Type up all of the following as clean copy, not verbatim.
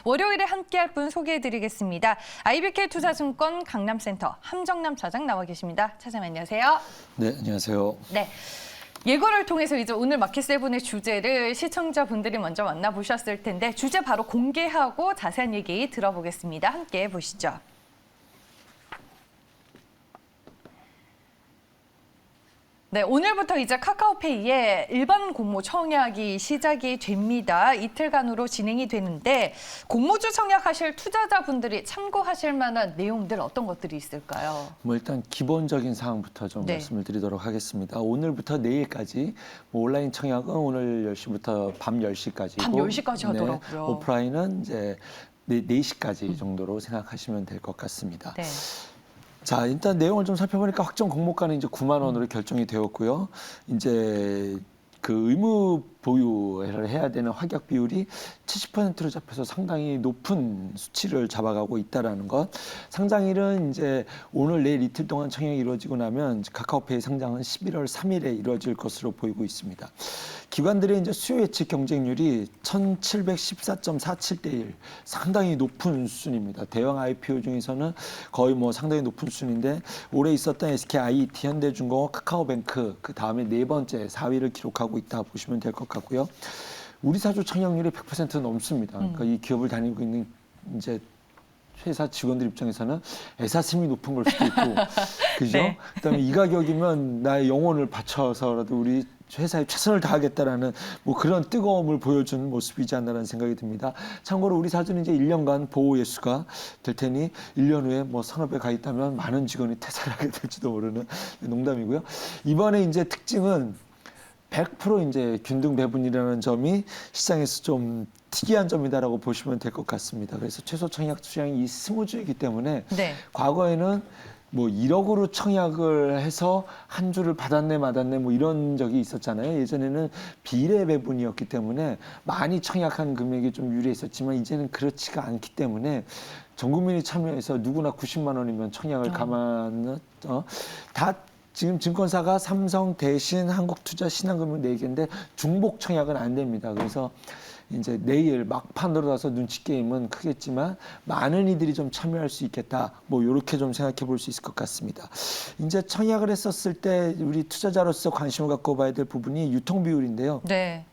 월요일에 함께할 분 소개해드리겠습니다. IBK 투자증권 강남센터 함정남 차장 나와 계십니다. 차장님 안녕하세요. 네, 안녕하세요. 네. 예고를 통해서 이제 오늘 마켓세븐의 주제를 시청자분들이 먼저 만나보셨을 텐데 주제 바로 공개하고 자세한 얘기 들어보겠습니다. 함께 보시죠. 네, 오늘부터 이제 카카오페이에 일반 공모 청약이 시작이 됩니다. 이틀간으로 진행이 되는데 공모주 청약하실 투자자분들이 참고하실 만한 내용들 어떤 것들이 있을까요? 일단 기본적인 사항부터 좀 말씀을 드리도록 하겠습니다. 오늘부터 내일까지 온라인 청약은 오늘 10시부터 밤 10시까지고 밤 10시까지 하더라고요. 오프라인은 이제 4시까지 정도로 생각하시면 될 것 같습니다. 네. 자, 일단 내용을 좀 살펴보니까 확정 공모가는 이제 9만 원으로 결정이 되었고요. 이제 그 의무 보유를 해야 되는 확약 비율이 70%로 잡혀서 상당히 높은 수치를 잡아가고 있다라는 것. 상장일은 이제 오늘 내일 이틀 동안 청약이 이루어지고 나면 카카오페이 상장은 11월 3일에 이루어질 것으로 보이고 있습니다. 기관들의 이제 수요 예측 경쟁률이 1714.47대 1, 상당히 높은 수준입니다. 대형 IPO 중에서는 거의 상당히 높은 수준인데 올해 있었던 SKIT, 현대중공업, 카카오뱅크 그 다음에 네 번째 4위를 기록하고 있다 보시면 될 것 같고요. 우리 사주 청약률이 100% 넘습니다. 그러니까 이 기업을 다니고 있는 이제 회사 직원들 입장에서는 애사심이 높은 걸 수도 있고, 그죠? 네. 그다음에 이 가격이면 나의 영혼을 바쳐서라도 우리 회사에 최선을 다하겠다라는 그런 뜨거움을 보여준 모습이지 않나라는 생각이 듭니다. 참고로 우리 사주는 이제 1년간 보호 예수가 될 테니 1년 후에 산업에 가 있다면 많은 직원이 퇴사를 하게 될지도 모르는 농담이고요. 이번에 이제 특징은 100% 이제 균등 배분이라는 점이 시장에서 좀 특이한 점이다라고 보시면 될 것 같습니다. 그래서 최소 청약 수량이 20주이기 때문에 과거에는 1억으로 청약을 해서 한 주를 받았네 마았네 이런 적이 있었잖아요. 예전에는 비례 배분이었기 때문에 많이 청약한 금액이 좀 유리했었지만 이제는 그렇지가 않기 때문에 전 국민이 참여해서 누구나 90만 원이면 청약을 다 지금 증권사가 삼성, 대신, 한국투자, 신한금융 4개인데 중복 청약은 안 됩니다. 그래서 이제 내일 막판으로 가서 눈치 게임은 크겠지만 많은 이들이 좀 참여할 수 있겠다. 이렇게 좀 생각해 볼 수 있을 것 같습니다. 이제 청약을 했었을 때 우리 투자자로서 관심을 갖고 봐야 될 부분이 유통 비율인데요. 네.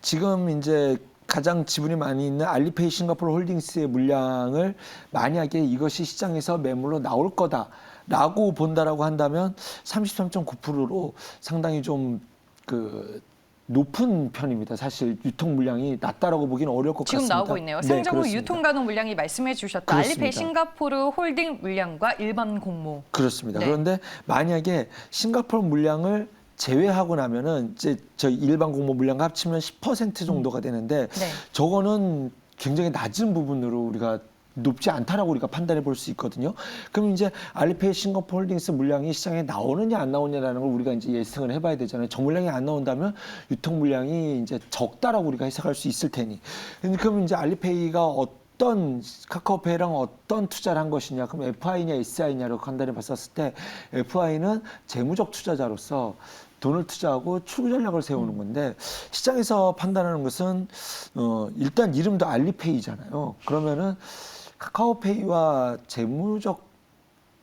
지금 이제 가장 지분이 많이 있는 알리페이 싱가포르 홀딩스의 물량을 만약에 이것이 시장에서 매물로 나올 거다라고 본다라고 한다면 33.9%로 상당히 좀 높은 편입니다. 사실 유통 물량이 낮다라고 보기는 어려울 것 같습니다. 지금 나오고 있네요. 상장후 유통 가능 물량이 말씀해 주셨다. 알리페이 싱가포르 홀딩 물량과 일반 공모. 그렇습니다. 그런데 만약에 싱가포르 물량을 제외하고 나면은 이제 저희 일반 공모 물량과 합치면 10% 정도가 되는데 저거는 굉장히 낮은 부분으로 우리가 높지 않다라고 우리가 판단해 볼 수 있거든요. 그럼 이제 알리페이 싱가포르 홀딩스 물량이 시장에 나오느냐 안 나오느냐라는 걸 우리가 이제 예상을 해봐야 되잖아요. 저 물량이 안 나온다면 유통 물량이 이제 적다라고 우리가 해석할 수 있을 테니. 그럼 이제 알리페이가 카카오페이랑 어떤 투자를 한 것이냐, 그럼 FI냐 SI냐로 판단해 봤었을 때 FI는 재무적 투자자로서 돈을 투자하고 출구 전략을 세우는 건데 시장에서 판단하는 것은 일단 이름도 알리페이잖아요. 그러면은 카카오페이와 재무적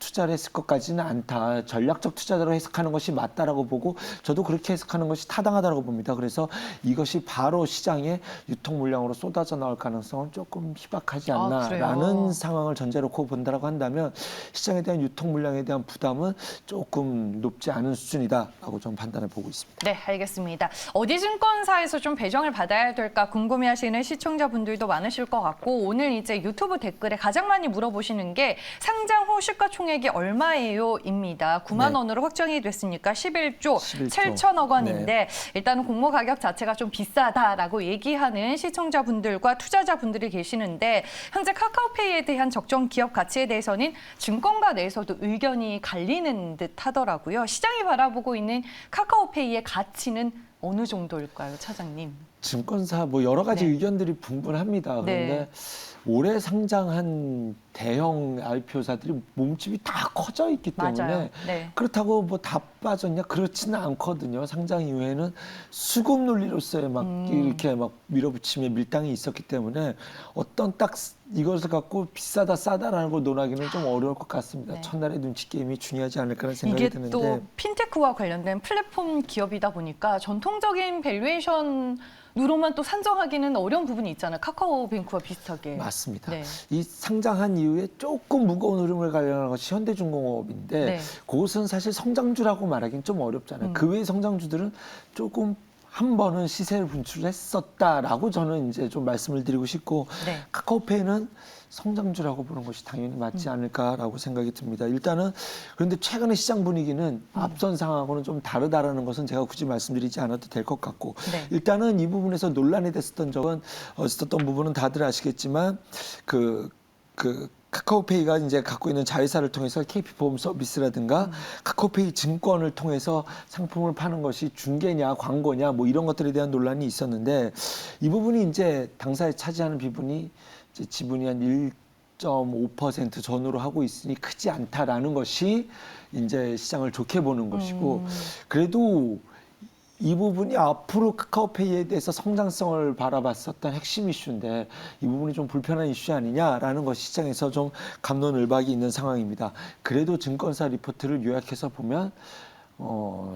투자를 했을 것까지는 않다. 전략적 투자자로 해석하는 것이 맞다라고 보고 저도 그렇게 해석하는 것이 타당하다고 봅니다. 그래서 이것이 바로 시장에 유통 물량으로 쏟아져 나올 가능성은 조금 희박하지 않나라는 상황을 전제로 본다라고 한다면 시장에 대한 유통 물량에 대한 부담은 조금 높지 않은 수준이다라고 좀 판단을 보고 있습니다. 네, 알겠습니다. 어디 증권사에서 좀 배정을 받아야 될까 궁금해하시는 시청자분들도 많으실 것 같고 오늘 이제 유튜브 댓글에 가장 많이 물어보시는 게 상장 후 시가총액 이 얼마예요?입니다. 9만 원으로 확정이 됐으니까 11조 7천억 원인데 일단은 공모 가격 자체가 좀 비싸다라고 얘기하는 시청자분들과 투자자분들이 계시는데 현재 카카오페이에 대한 적정 기업 가치에 대해서는 증권가 내에서도 의견이 갈리는 듯 하더라고요. 시장이 바라보고 있는 카카오페이의 가치는 어느 정도일까요, 차장님? 증권사 여러 가지 의견들이 분분합니다. 그런데 올해 상장한 대형 IPO사들이 몸집이 다 커져 있기 때문에 맞아요. 네. 그렇다고 뭐 다 빠졌냐 그렇지는 않거든요. 상장 이후에는 수급 논리로서의 막 이렇게 막 밀어붙임의 밀당이 있었기 때문에 어떤 딱 이것을 갖고 비싸다 싸다라는 걸 논하기는 좀 어려울 것 같습니다. 네. 첫날의 눈치 게임이 중요하지 않을까라는 생각이 이게 드는데 또 핀테크와 관련된 플랫폼 기업이다 보니까 전통적인 밸류에이션으로만 또 산정하기는 어려운 부분이 있잖아요. 카카오뱅크와 비슷하게. 맞습니다. 네. 이 상장한 이후에 조금 무거운 흐름을 가려는 것이 현대중공업인데 네. 그것은 사실 성장주라고 말하기는 좀 어렵잖아요. 그 외의 성장주들은 조금 한 번은 시세를 분출했었다라고 저는 이제 좀 말씀을 드리고 싶고 네. 카카오페이는 성장주라고 보는 것이 당연히 맞지 않을까라고 생각이 듭니다. 일단은 그런데 최근의 시장 분위기는 앞선 상황하고는 좀 다르다라는 것은 제가 굳이 말씀드리지 않아도 될 것 같고 네. 일단은 이 부분에서 논란이 됐었던 적은 있었던 부분은 다들 아시겠지만 그 카카오페이가 이제 갖고 있는 자회사를 통해서 KP 보험 서비스라든가 카카오페이 증권을 통해서 상품을 파는 것이 중개냐 광고냐 뭐 이런 것들에 대한 논란이 있었는데 이 부분이 이제 당사에 차지하는 비분이 이제 지분이 한 1.5% 전후로 하고 있으니 크지 않다라는 것이 이제 시장을 좋게 보는 것이고 그래도 이 부분이 앞으로 카카오페이에 대해서 성장성을 바라봤었던 핵심 이슈인데 이 부분이 좀 불편한 이슈 아니냐라는 것이 시장에서 좀 갑론을박이 있는 상황입니다. 그래도 증권사 리포트를 요약해서 보면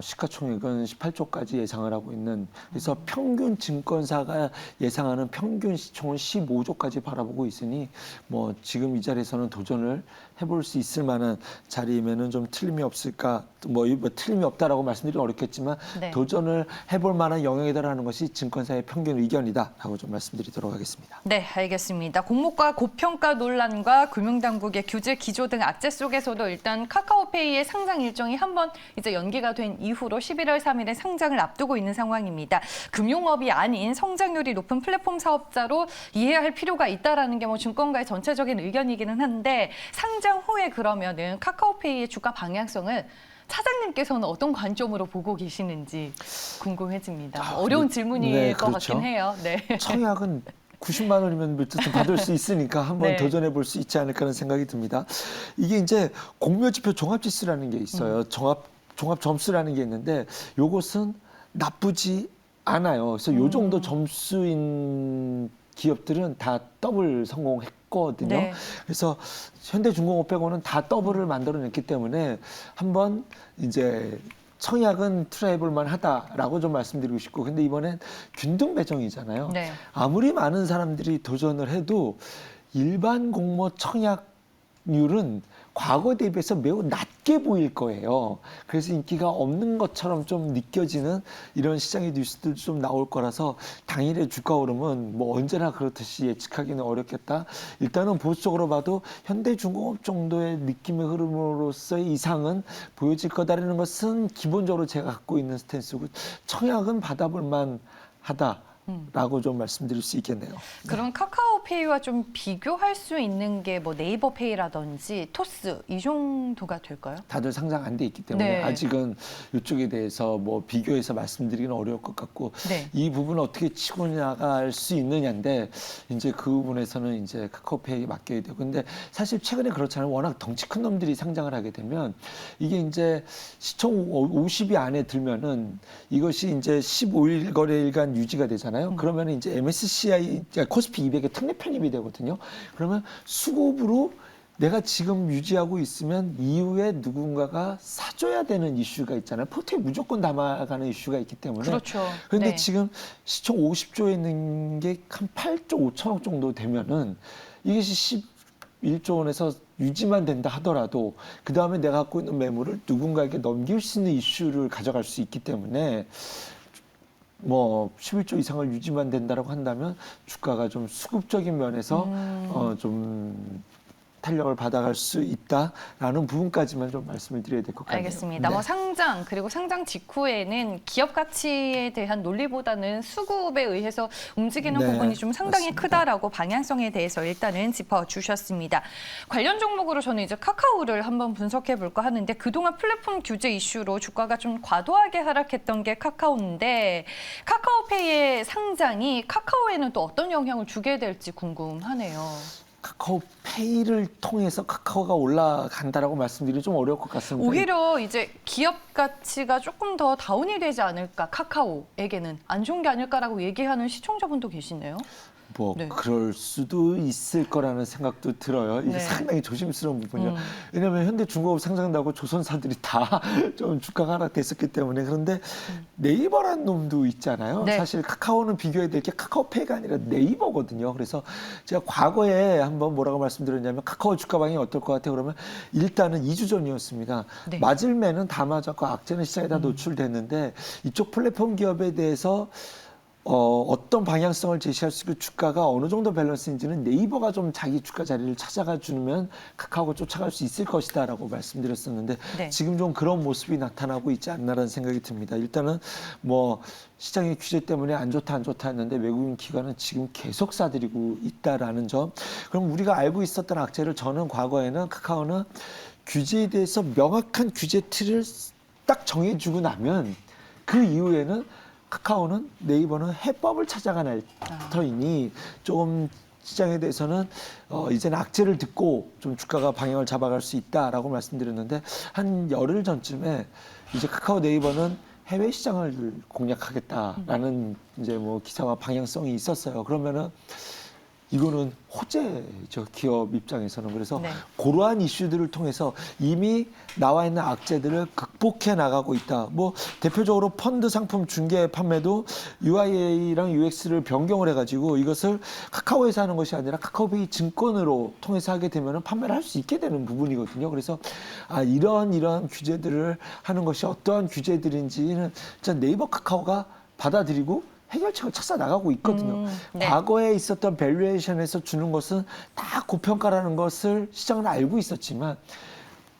시가총액은 18조까지 예상을 하고 있는 그래서 평균 증권사가 예상하는 평균 시총은 15조까지 바라보고 있으니 뭐 지금 이 자리에서는 도전을 해볼 수 있을 만한 자리이면은 좀 틀림이 없을까 뭐 틀림이 없다라고 말씀드리기 어렵겠지만 네. 도전을 해볼 만한 영역이다라는 것이 증권사의 평균 의견이다라고 좀 말씀드리도록 하겠습니다. 네, 알겠습니다. 공모가 고평가 논란과 금융당국의 규제 기조 등 악재 속에서도 일단 카카오페이의 상장 일정이 한번 이제 연기가 된 이후로 11월 3일에 상장을 앞두고 있는 상황입니다. 금융업이 아닌 성장률이 높은 플랫폼 사업자로 이해해야 할 필요가 있다라는 게 뭐 증권가의 전체적인 의견이기는 한데 상장 후에 그러면은 카카오페이의 주가 방향성을 차장님께서는 어떤 관점으로 보고 계시는지 궁금해집니다. 어려운 질문일 네, 것 그렇죠. 같긴 해요. 네. 청약은 90만 원이면 어쨌든 받을 수 있으니까 한번 네. 도전해 볼 수 있지 않을까 하는 생각이 듭니다. 이게 이제 공묘지표 종합지수라는 게 있어요. 종합 점수라는 게 있는데 요것은 나쁘지 않아요. 그래서 요 정도 점수인 기업들은 다 더블 성공했거든요. 네. 그래서 현대중공업 빼고는 다 더블을 만들어냈기 때문에 한번 이제 청약은 트라이해볼 만하다라고 좀 말씀드리고 싶고 근데 이번엔 균등 배정이잖아요. 네. 아무리 많은 사람들이 도전을 해도 일반 공모 청약률은 과거 대비해서 매우 낮게 보일 거예요. 그래서 인기가 없는 것처럼 좀 느껴지는 이런 시장의 뉴스들도 좀 나올 거라서 당일의 주가 오름은 뭐 언제나 그렇듯이 예측하기는 어렵겠다. 일단은 보수적으로 봐도 현대중공업 정도의 느낌의 흐름으로서의 이상은 보여질 거다라는 것은 기본적으로 제가 갖고 있는 스탠스고 청약은 받아볼 만하다. 라고 좀 말씀드릴 수 있겠네요. 그럼 카카오페이와 좀 비교할 수 있는 게 뭐 네이버페이라든지 토스 이 정도가 될까요? 다들 상장 안 돼 있기 때문에 네. 아직은 이쪽에 대해서 뭐 비교해서 말씀드리기는 어려울 것 같고 네. 이 부분을 어떻게 치고 나갈 수 있느냐인데 이제 그 부분에서는 이제 카카오페이에 맡겨야 되고 근데 사실 최근에 그렇잖아요. 워낙 덩치 큰 놈들이 상장을 하게 되면 이게 이제 시총 50위 안에 들면은 이것이 이제 15일 거래일간 유지가 되잖아요. 그러면 이제 MSCI 코스피 200에 특례 편입이 되거든요. 그러면 수급으로 내가 지금 유지하고 있으면 이후에 누군가가 사줘야 되는 이슈가 있잖아요. 포트에 무조건 담아가는 이슈가 있기 때문에. 그렇죠. 그런데 네. 지금 시총 50조에 있는 게 한 8조 5천억 정도 되면은 이것이 11조 원에서 유지만 된다 하더라도 그 다음에 내가 갖고 있는 매물을 누군가에게 넘길 수 있는 이슈를 가져갈 수 있기 때문에 뭐 11조 이상을 유지만 된다라고 한다면 주가가 좀 수급적인 면에서 좀 탄력을 받아갈 수 있다라는 부분까지만 좀 말씀을 드려야 될 것 같네요. 알겠습니다. 네. 뭐 상장 그리고 상장 직후에는 기업 가치에 대한 논리보다는 수급에 의해서 움직이는 네, 부분이 좀 상당히 맞습니다. 크다라고 방향성에 대해서 일단은 짚어주셨습니다. 관련 종목으로 저는 이제 카카오를 한번 분석해 볼까 하는데 그동안 플랫폼 규제 이슈로 주가가 좀 과도하게 하락했던 게 카카오인데 카카오페이의 상장이 카카오에는 또 어떤 영향을 주게 될지 궁금하네요. 카카오페이를 통해서 카카오가 올라간다라고 말씀드리기 좀 어려울 것 같습니다. 오히려 이제 기업 가치가 조금 더 다운이 되지 않을까, 카카오에게는 안 좋은 게 아닐까라고 얘기하는 시청자분도 계시네요. 뭐 네. 그럴 수도 있을 거라는 생각도 들어요. 이게 네. 상당히 조심스러운 부분이에요. 왜냐하면 현대중공업 상장나고 조선사들이 다 좀 주가가 하락됐었기 때문에. 그런데 네이버란 놈도 있잖아요. 네. 사실 카카오는 비교해야 될 게 카카오페이가 아니라 네이버거든요. 그래서 제가 과거에 한번 뭐라고 말씀드렸냐면 카카오 주가 방향이 어떨 것 같아요. 그러면 일단은 2주 전이었습니다. 네. 맞을 매는 다 맞았고 악재는 시장에 다 노출됐는데 이쪽 플랫폼 기업에 대해서 어떤 방향성을 제시할 수 있고 주가가 어느 정도 밸런스인지는 네이버가 좀 자기 주가 자리를 찾아가 주면 카카오가 쫓아갈 수 있을 것이다라고 말씀드렸었는데 네. 지금 좀 그런 모습이 나타나고 있지 않나라는 생각이 듭니다. 일단은 뭐 시장의 규제 때문에 안 좋다 했는데 외국인 기관은 지금 계속 사들이고 있다라는 점. 그럼 우리가 알고 있었던 악재를 저는 과거에는 카카오는 규제에 대해서 명확한 규제 틀을 딱 정해주고 나면 그 이후에는 카카오는 네이버는 해법을 찾아가는 터이니 조금 시장에 대해서는 이제는 악재를 듣고 좀 주가가 방향을 잡아갈 수 있다라고 말씀드렸는데 한 열흘 전쯤에 이제 카카오 네이버는 해외 시장을 공략하겠다라는 이제 뭐 기사와 방향성이 있었어요. 그러면은 이거는 호재죠, 기업 입장에서는. 그래서 네. 그러한 이슈들을 통해서 이미 나와 있는 악재들을 극복해 나가고 있다. 뭐 대표적으로 펀드 상품 중개 판매도 UIA랑 UX를 변경을 해가지고 이것을 카카오에서 하는 것이 아니라 카카오페이 증권으로 통해서 하게 되면 판매를 할 수 있게 되는 부분이거든요. 그래서 이런 규제들을 하는 것이 어떠한 규제들인지는 진짜 네이버 카카오가 받아들이고 해결책을 찾아 나가고 있거든요. 네. 과거에 있었던 밸류에이션에서 주는 것은 다 고평가라는 것을 시장은 알고 있었지만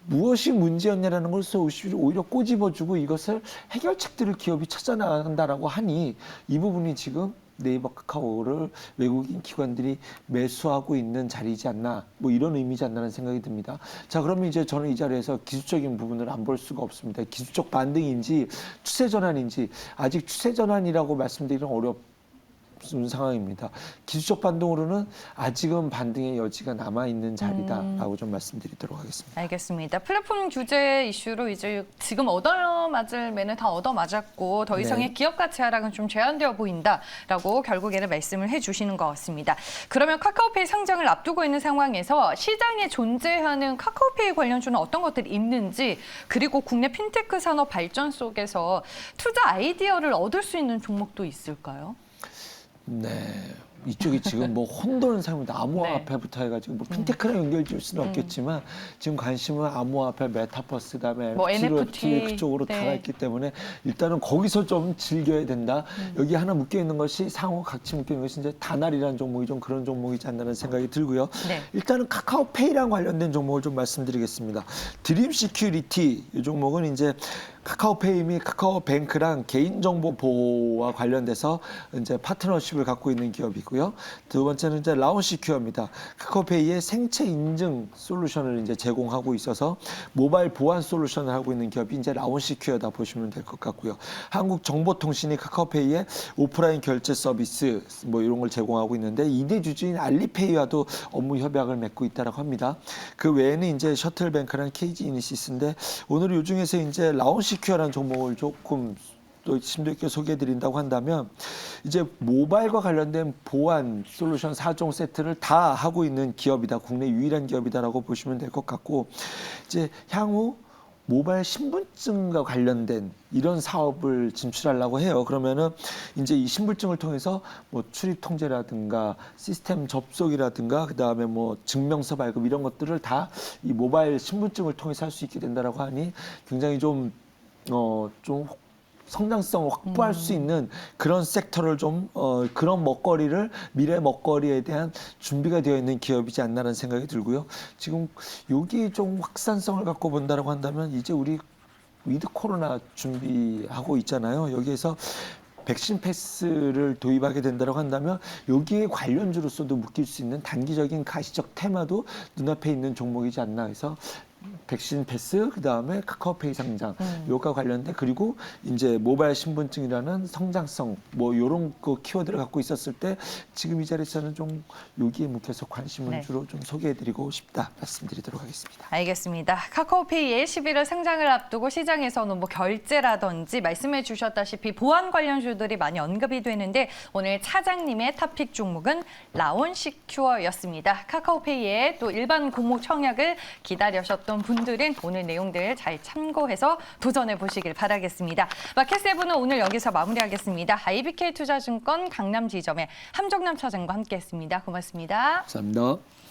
무엇이 문제였냐라는 것을 오히려 꼬집어주고 이것을 해결책들을 기업이 찾아 나간다라고 하니 이 부분이 지금 네이버 카카오를 외국인 기관들이 매수하고 있는 자리이지 않나, 뭐 이런 의미지 않나라는 생각이 듭니다. 자, 그러면 이제 저는 이 자리에서 기술적인 부분을 안 볼 수가 없습니다. 기술적 반등인지 추세 전환인지 아직 추세 전환이라고 말씀드리기는 어렵습니다. 상황입니다. 기술적 반등으로는 아직은 반등의 여지가 남아있는 자리다라고 좀 말씀드리도록 하겠습니다. 알겠습니다. 플랫폼 규제 이슈로 이제 지금 얻어맞을 매는 다 얻어맞았고 더 이상의 네. 기업 가치 하락은 좀 제한되어 보인다라고 결국에는 말씀을 해주시는 것 같습니다. 그러면 카카오페이 상장을 앞두고 있는 상황에서 시장에 존재하는 카카오페이 관련주는 어떤 것들이 있는지 그리고 국내 핀테크 산업 발전 속에서 투자 아이디어를 얻을 수 있는 종목도 있을까요? 네. 이쪽이 지금 뭐 혼돈을 사용합니다. 암호화폐부터 해가지고 뭐 핀테크랑 연결지을 수는 없겠지만 지금 관심은 암호화폐, 메타버스, 그다음에 뭐 NFT NFT 그쪽으로 네. 다가 있기 때문에 일단은 거기서 좀 즐겨야 된다. 여기 하나 묶여 있는 것이 상호 같이 묶여 있는 것이 이제 다날이라는 종목이 좀 그런 종목이지 않나는 생각이 들고요. 네. 일단은 카카오페이랑 관련된 종목을 좀 말씀드리겠습니다. 드림 시큐리티 이 종목은 이제 카카오페이 및 카카오뱅크랑 개인정보 보호와 관련돼서 이제 파트너십을 갖고 있는 기업이고요. 두 번째는 이제 라온시큐어입니다. 카카오페이의 생체 인증 솔루션을 이제 제공하고 있어서 모바일 보안 솔루션을 하고 있는 기업이 이제 라온시큐어다 보시면 될 것 같고요. 한국정보통신이 카카오페이의 오프라인 결제 서비스 뭐 이런 걸 제공하고 있는데 2대 주주인 알리페이와도 업무 협약을 맺고 있다라고 합니다. 그 외에는 이제 셔틀뱅크랑 KG 이니시스인데 오늘 이 중에서 이제 라온시큐어라는 종목을 조금 또 심도 있게 소개해드린다고 한다면 이제 모바일과 관련된 보안 솔루션 4종 세트를 다 하고 있는 기업이다. 국내 유일한 기업이다라고 보시면 될 것 같고 이제 향후 모바일 신분증과 관련된 이런 사업을 진출하려고 해요. 그러면은 이제 이 신분증을 통해서 뭐 출입 통제라든가 시스템 접속이라든가 그다음에 뭐 증명서 발급 이런 것들을 다 이 모바일 신분증을 통해서 할 수 있게 된다라고 하니 굉장히 좀 성장성을 확보할 수 있는 그런 섹터를 좀 그런 먹거리를 미래 먹거리에 대한 준비가 되어 있는 기업이지 않나라는 생각이 들고요. 지금 여기 좀 확산성을 갖고 본다라고 한다면 이제 우리 위드 코로나 준비하고 있잖아요. 여기에서 백신 패스를 도입하게 된다고 한다면 여기에 관련주로서도 묶일 수 있는 단기적인 가시적 테마도 눈앞에 있는 종목이지 않나 해서 백신 패스, 그다음에 카카오페이 상장, 요가 관련된 그리고 이제 모바일 신분증이라는 성장성 뭐 요런 그 키워드를 갖고 있었을 때 지금 이 자리에서는 좀 여기에 묶여서 관심을 네. 주로 좀 소개해드리고 싶다 말씀드리도록 하겠습니다. 알겠습니다. 카카오페이의 11월 상장을 앞두고 시장에서는 뭐 결제라든지 말씀해 주셨다시피 보안 관련주들이 많이 언급이 되는데 오늘 차장님의 탑픽 종목은 라온시큐어였습니다. 카카오페이의 또 일반 공모 청약을 기다리셨던 분들은 오늘 내용들 잘 참고해서 도전해 보시길 바라겠습니다. 마켓세븐은 오늘 여기서 마무리하겠습니다. IBK 투자증권 강남 지점의 함정남 차장과 함께했습니다. 고맙습니다. 감사합니다.